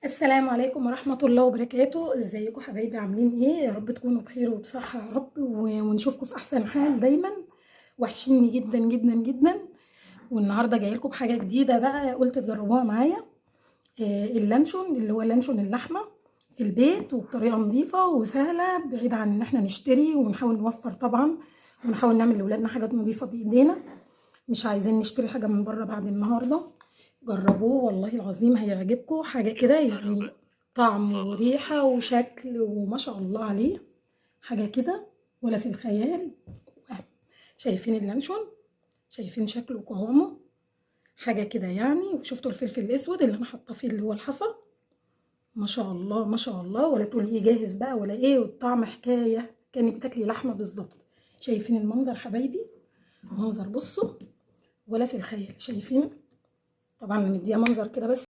السلام عليكم ورحمة الله وبركاته. ازيكم حبايبي؟ عاملين ايه؟ يا رب تكونوا بخير وبصحة يا رب ونشوفكم في احسن حال دايما. وحشيني جدا جدا جدا. والنهارده جاي لكم بحاجة جديدة بقى، قلت تجربوها معايا. اللانشون اللي هو لانشون اللحمة في البيت وبطريقة نظيفة وسهلة، بعيد عن ان احنا نشتري، ونحاول نوفر طبعا، ونحاول نعمل لاولادنا حاجات نظيفة بايدينا. مش عايزين نشتري حاجة من بره بعد النهارده. جربوه والله العظيم هيعجبكم. حاجة كده يعني طعم وريحة وشكل وما شاء الله عليه، حاجة كده ولا في الخيال. شايفين اللانشون؟ شايفين شكله وقوامه؟ حاجة كده يعني. وشفتوا الفلفل الأسود اللي أنا حاطاه فيه اللي هو الحصى؟ ما شاء الله ما شاء الله. ولا تقولي ايه جاهز بقى ولا ايه، والطعم حكاية كأنك بتاكلي لحمة بالظبط. شايفين المنظر حبايبي؟ منظر بصوا ولا في الخيال. شايفين؟ طبعا مديه منظر كده بس.